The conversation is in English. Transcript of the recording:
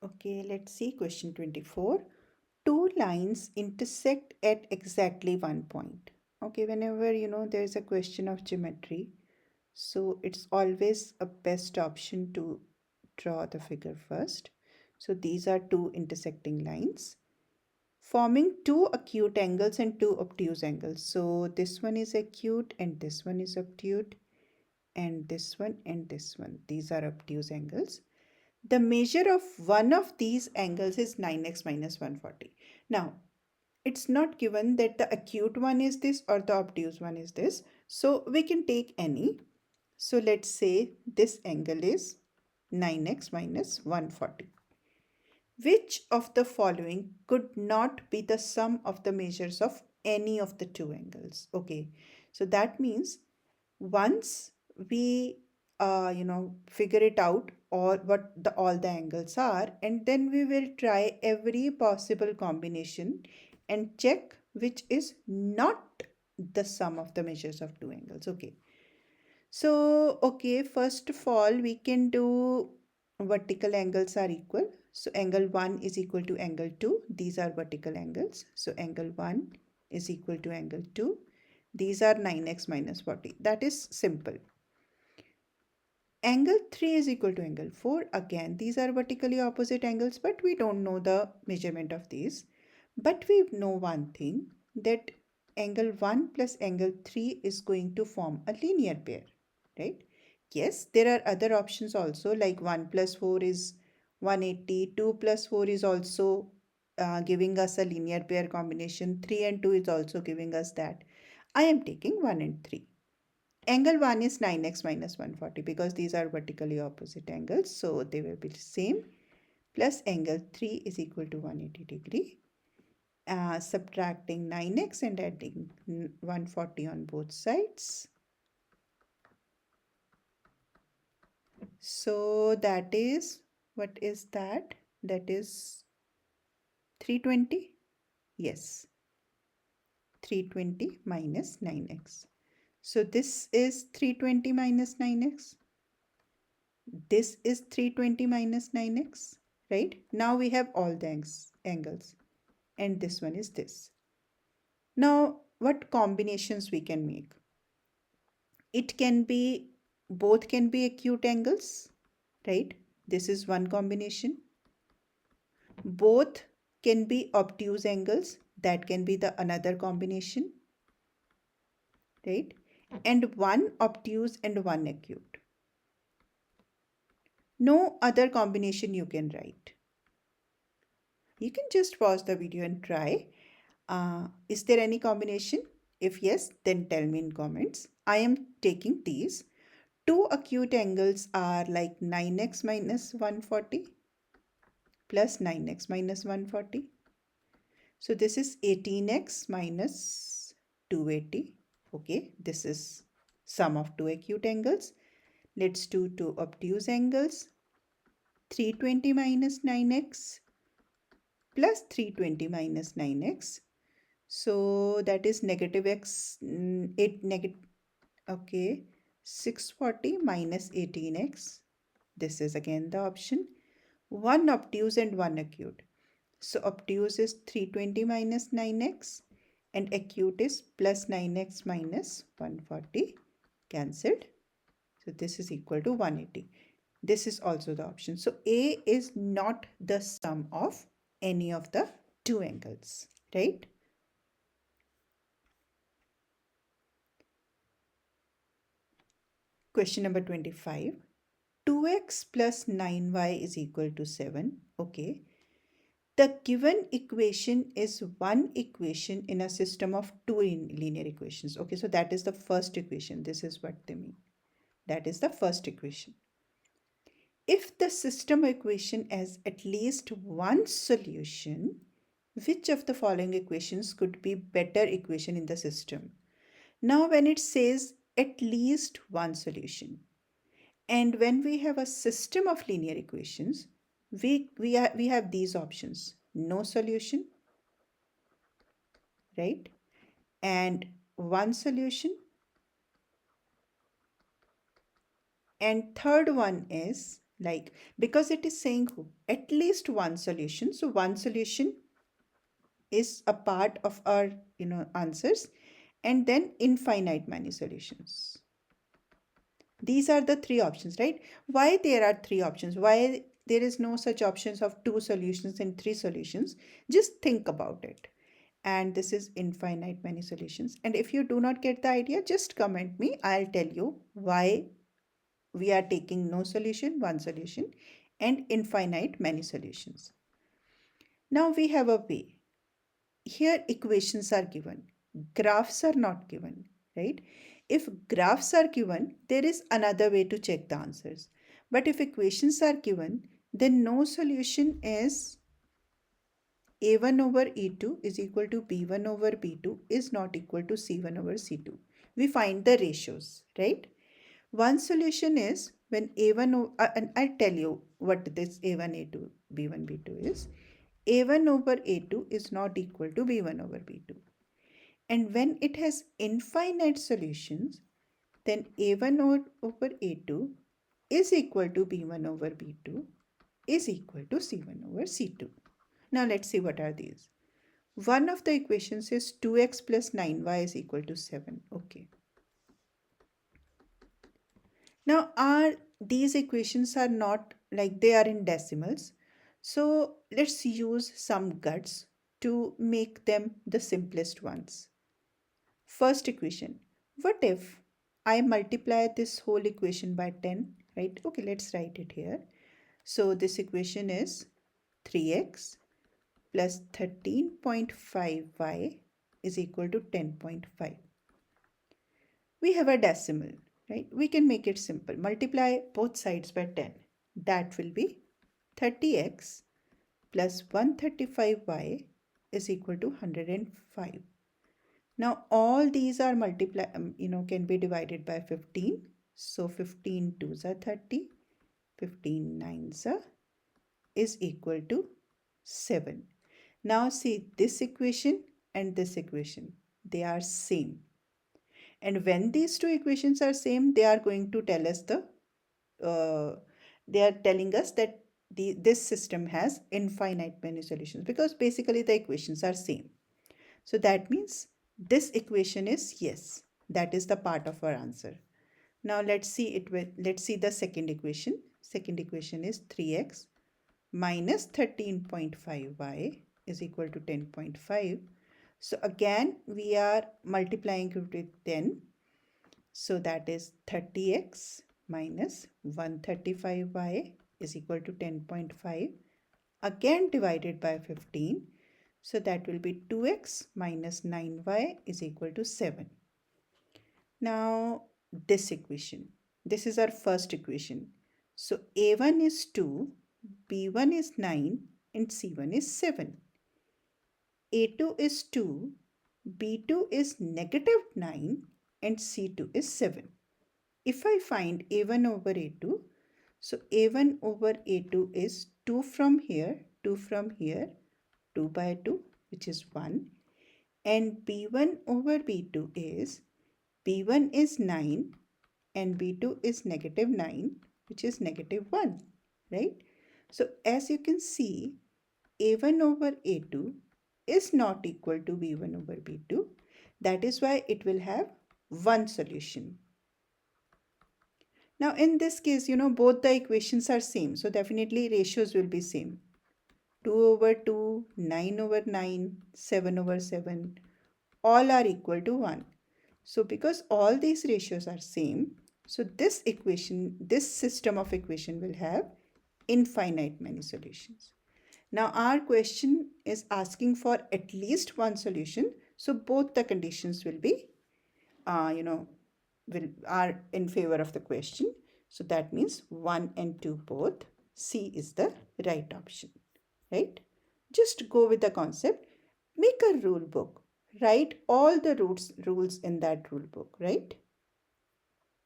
Okay, let's see question 24. Two lines intersect at exactly one point. Okay, whenever there's a question of geometry, so it's always a best option to draw the figure first. So these are two intersecting lines forming two acute angles and two obtuse angles. So this one is acute and this one is obtuse, and this one and this one. These are obtuse angles. The measure of one of these angles is 9x minus 140. Now, it's not given that the acute one is this or the obtuse one is this. So we can take any. So let's say this angle is 9x minus 140. Which of the following could not be the sum of the measures of any of the two angles? Okay, so that means once we figure it out or what all the angles are, and then we will try every possible combination and check which is not the sum of the measures of two angles. Okay, so okay, first of all we can do vertical angles are equal. So angle 1 is equal to angle 2. These are vertical angles. So angle 1 is equal to angle 2. These are 9x minus 40. That is simple. Angle 3 is equal to angle 4. Again, these are vertically opposite angles, but we don't know the measurement of these. But we know one thing, that angle 1 plus angle 3 is going to form a linear pair, right? Yes, there are other options also, like 1 plus 4 is 180, 2 plus 4 is also giving us a linear pair combination, 3 and 2 is also giving us that. I am taking 1 and 3. Angle 1 is 9x minus 140 because these are vertically opposite angles, so they will be the same. Plus angle 3 is equal to 180 degree. Subtracting 9x and adding 140 on both sides. So that is, what is that? That is 320? Yes, 320 minus 9x. So this is 320 minus 9x. This is 320 minus 9x, right? Now we have all the angles, and this one is this. Now, what combinations we can make? It can be, both can be acute angles, right? This is one combination. Both can be obtuse angles. That can be the another combination, right? And one obtuse and one acute. No other combination you can write. You can just pause the video and try. Is there any combination? If yes, then tell me in comments. I am taking these. Two acute angles are like 9x minus 140 plus 9x minus 140. So this is 18x minus 280. Okay, this is sum of two acute angles. Let's do two obtuse angles. 320 minus 9x plus 320 minus 9x. So that is negative x, 8 negative, okay, 640 minus 18x. This is again the option. One obtuse and one acute. So obtuse is 320 minus 9x and acute is plus 9x minus 140, cancelled. So this is equal to 180. This is also the option. So A is not the sum of any of the two angles, right? Question number 25. 2x plus 9y is equal to 7. Okay. The given equation is one equation in a system of two linear equations. Okay, so that is the first equation. This is what they mean. That is the first equation. If the system equation has at least one solution, which of the following equations could be better equation in the system? Now, when it says at least one solution, and when we have a system of linear equations, we have these options: no solution, right? And one solution. And third one is Like, because it is saying at least one solution, so one solution is a part of our answers, and then infinite many solutions. These are the three options, right? Why there are three options? Why there is no such options of two solutions and three solutions? Just think about it. And this is infinite many solutions. And if you do not get the idea, just comment me. I'll tell you why we are taking no solution, one solution, and infinite many solutions. Now we have a way. Here equations are given, graphs are not given, right? If graphs are given, there is another way to check the answers. But if equations are given, then no solution is a1 over e2 is equal to b1 over b2 is not equal to c1 over c2. We find the ratios, right? One solution is when a1, and I'll tell you what this a1, a2, b1, b2 is. a1 over a2 is not equal to b1 over b2. And when it has infinite solutions, then a1 over a2 is equal to b1 over b2 is equal to c1 over c2. Now let's see what are these. One of the equations is 2x plus 9y is equal to 7. Okay. Now these equations are not like they are in decimals. So let's use some guts to make them the simplest ones. First equation. What if I multiply this whole equation by 10, right? Okay, let's write it here. So this equation is 3x plus 13.5y is equal to 10.5. We have a decimal, right? We can make it simple. Multiply both sides by 10. That will be 30x plus 135y is equal to 105. Now all these are can be divided by 15. So 15 twos are 30, 15 nines are is equal to 7. Now see this equation and this equation, they are same. And when these two equations are same, they are going to tell us they are telling us that this system has infinite many solutions because basically the equations are same. So that means this equation is yes. That is the part of our answer. Now let's see the second equation. Second equation is 3x minus 13.5y is equal to 10.5. So again we are multiplying it with 10. So that is 30x minus 135y is equal to 10.5. Again divided by 15. So that will be 2x minus 9y is equal to 7. Now this equation. This is our first equation. So a1 is 2, b1 is 9 and c1 is 7. a2 is 2, b2 is negative 9 and c2 is 7. If I find a1 over a2, so a1 over a2 is 2 from here, 2 from here, 2 by 2, which is 1. And b1 over b2 is, b1 is 9 and b2 is negative 9, which is negative 1, right? So as you can see, a1 over a2 is not equal to b1 over b2. That is why it will have one solution. Now in this case, both the equations are same. So definitely ratios will be same. 2 over 2, 9 over 9, 7 over 7, all are equal to 1. So because all these ratios are same, so this system of equation will have infinite many solutions. Now our question is asking for at least one solution. So both the conditions will be, are in favor of the question. So that means 1 and 2 both. C is the right option, right? Just go with the concept. Make a rule book. Write all the rules in that rule book, right?